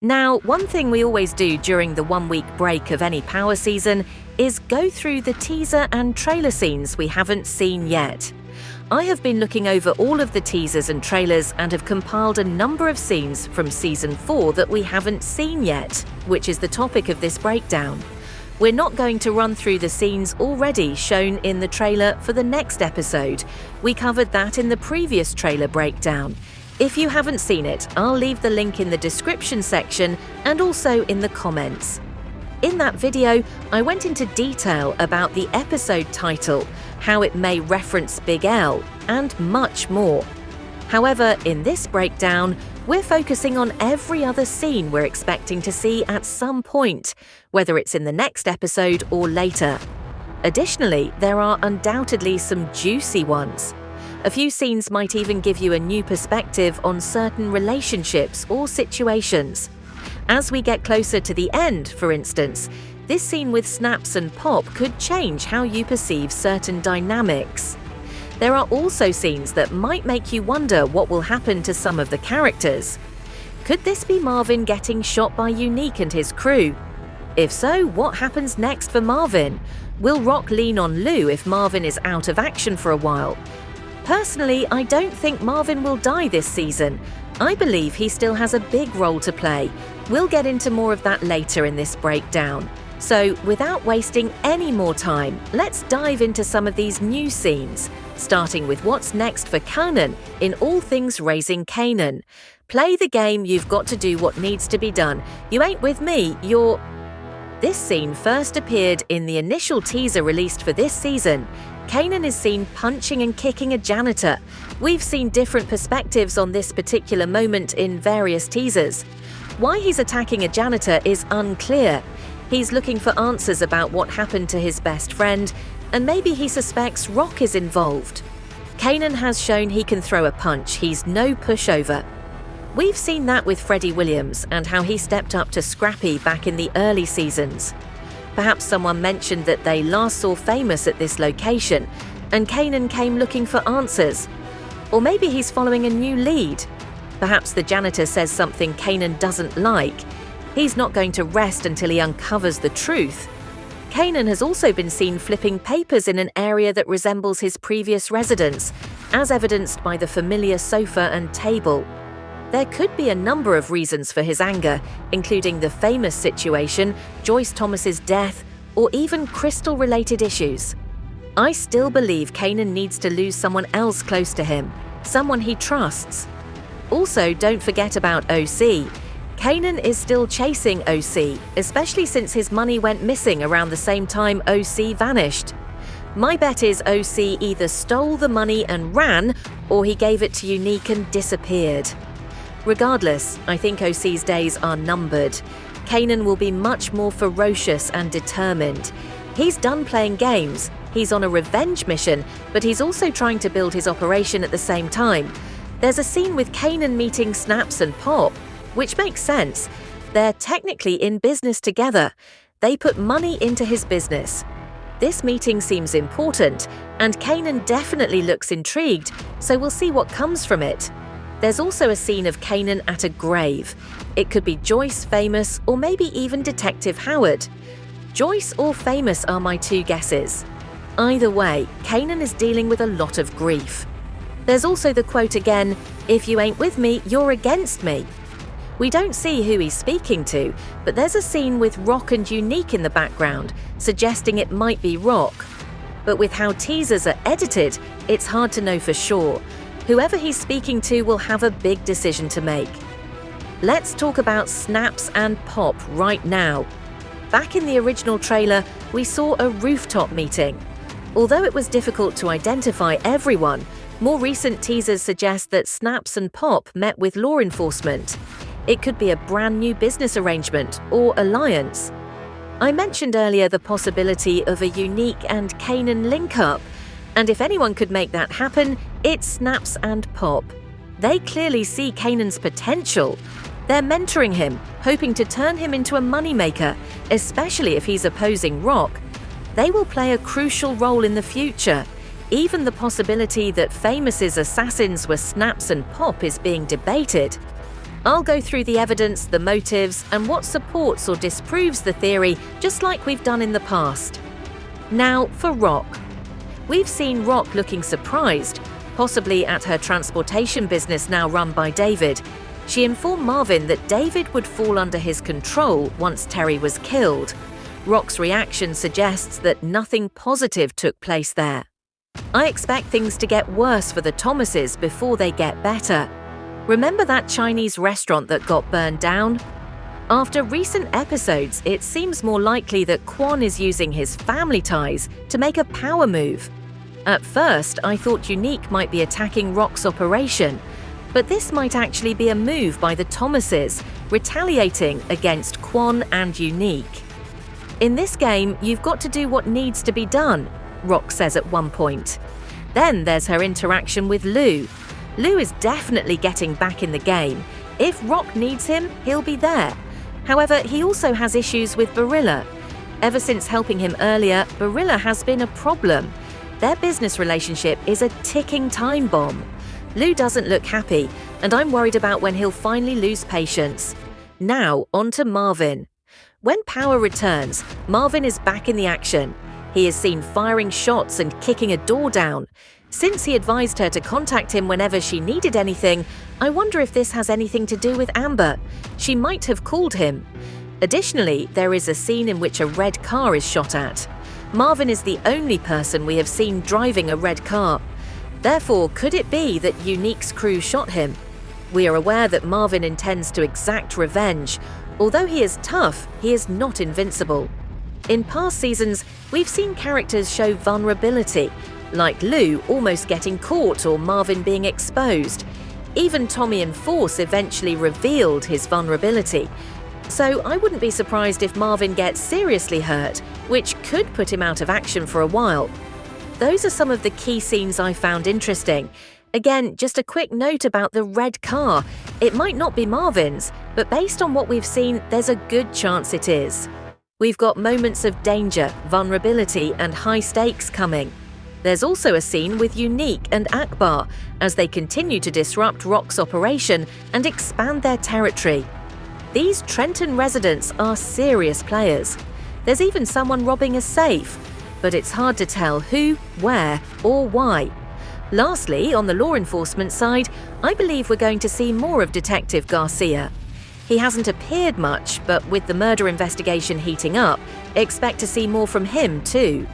Now, one thing we always do during the 1-week break of any Power season is go through the teaser and trailer scenes we haven't seen yet. I have been looking over all of the teasers and trailers and have compiled a number of scenes from Season 4 that we haven't seen yet, which is the topic of this breakdown. We're not going to run through the scenes already shown in the trailer for the next episode. We covered that in the previous trailer breakdown. If you haven't seen it, I'll leave the link in the description section and also in the comments. In that video, I went into detail about the episode title, how it may reference Big L, and much more. However, in this breakdown, we're focusing on every other scene we're expecting to see at some point, whether it's in the next episode or later. Additionally, there are undoubtedly some juicy ones. A few scenes might even give you a new perspective on certain relationships or situations. As we get closer to the end, for instance, this scene with Snaps and Pop could change how you perceive certain dynamics. There are also scenes that might make you wonder what will happen to some of the characters. Could this be Marvin getting shot by Unique and his crew? If so, what happens next for Marvin? Will Rock lean on Lou if Marvin is out of action for a while? Personally, I don't think Marvin will die this season. I believe he still has a big role to play. We'll get into more of that later in this breakdown. So, without wasting any more time, let's dive into some of these new scenes, starting with what's next for Kanan in All Things Raising Kanan. Play the game, you've got to do what needs to be done. You ain't with me, you're... This scene first appeared in the initial teaser released for this season. Kanan is seen punching and kicking a janitor. We've seen different perspectives on this particular moment in various teasers. Why he's attacking a janitor is unclear. He's looking for answers about what happened to his best friend, and maybe he suspects Rock is involved. Kanan has shown he can throw a punch, he's no pushover. We've seen that with Freddie Williams and how he stepped up to Scrappy back in the early seasons. Perhaps someone mentioned that they last saw Famous at this location, and Kanan came looking for answers. Or maybe he's following a new lead. Perhaps the janitor says something Kanan doesn't like. He's not going to rest until he uncovers the truth. Kanan has also been seen flipping papers in an area that resembles his previous residence, as evidenced by the familiar sofa and table. There could be a number of reasons for his anger, including the Famous situation, Joyce Thomas's death, or even Crystal-related issues. I still believe Kanan needs to lose someone else close to him, someone he trusts. Also, don't forget about OC. Kanan is still chasing OC, especially since his money went missing around the same time OC vanished. My bet is OC either stole the money and ran, or he gave it to Unique and disappeared. Regardless, I think OC's days are numbered. Kanan will be much more ferocious and determined. He's done playing games, he's on a revenge mission, but he's also trying to build his operation at the same time. There's a scene with Kanan meeting Snaps and Pop, which makes sense. They're technically in business together. They put money into his business. This meeting seems important, and Kanan definitely looks intrigued, so we'll see what comes from it. There's also a scene of Kanan at a grave. It could be Joyce, Famous, or maybe even Detective Howard. Joyce or Famous are my two guesses. Either way, Kanan is dealing with a lot of grief. There's also the quote again, "If you ain't with me, you're against me." We don't see who he's speaking to, but there's a scene with Rock and Unique in the background, suggesting it might be Rock. But with how teasers are edited, it's hard to know for sure. Whoever he's speaking to will have a big decision to make. Let's talk about Snaps and Pop right now. Back in the original trailer, we saw a rooftop meeting. Although it was difficult to identify everyone, more recent teasers suggest that Snaps and Pop met with law enforcement. It could be a brand new business arrangement or alliance. I mentioned earlier the possibility of a Unique and Kanan link-up, and if anyone could make that happen, it's Snaps and Pop. They clearly see Kanan's potential. They're mentoring him, hoping to turn him into a moneymaker, especially if he's opposing Rock. They will play a crucial role in the future. Even the possibility that Famous's assassins were Snaps and Pop is being debated. I'll go through the evidence, the motives, and what supports or disproves the theory, just like we've done in the past. Now for Rock. We've seen Rock looking surprised, possibly at her transportation business now run by David. She informed Marvin that David would fall under his control once Terry was killed. Rock's reaction suggests that nothing positive took place there. I expect things to get worse for the Thomases before they get better. Remember that Chinese restaurant that got burned down? After recent episodes, it seems more likely that Kwon is using his family ties to make a power move. At first, I thought Unique might be attacking Rock's operation, but this might actually be a move by the Thomases, retaliating against Kwon and Unique. In this game, you've got to do what needs to be done, Rock says at one point. Then there's her interaction with Lou. Lou is definitely getting back in the game. If Rock needs him, he'll be there. However, he also has issues with Barilla. Ever since helping him earlier, Barilla has been a problem. Their business relationship is a ticking time bomb. Lou doesn't look happy, and I'm worried about when he'll finally lose patience. Now, on to Marvin. When power returns, Marvin is back in the action. He is seen firing shots and kicking a door down. Since he advised her to contact him whenever she needed anything, I wonder if this has anything to do with Amber. She might have called him. Additionally, there is a scene in which a red car is shot at. Marvin is the only person we have seen driving a red car. Therefore, could it be that Unique's crew shot him? We are aware that Marvin intends to exact revenge. Although he is tough, he is not invincible. In past seasons, we've seen characters show vulnerability, like Lou almost getting caught or Marvin being exposed. Even Tommy and Force eventually revealed his vulnerability. So I wouldn't be surprised if Marvin gets seriously hurt, which could put him out of action for a while. Those are some of the key scenes I found interesting. Again, just a quick note about the red car. It might not be Marvin's, but based on what we've seen, there's a good chance it is. We've got moments of danger, vulnerability, and high stakes coming. There's also a scene with Unique and Akbar as they continue to disrupt Rock's operation and expand their territory. These Trenton residents are serious players. There's even someone robbing a safe, but it's hard to tell who, where, or why. Lastly, on the law enforcement side, I believe we're going to see more of Detective Garcia. He hasn't appeared much, but with the murder investigation heating up, expect to see more from him too.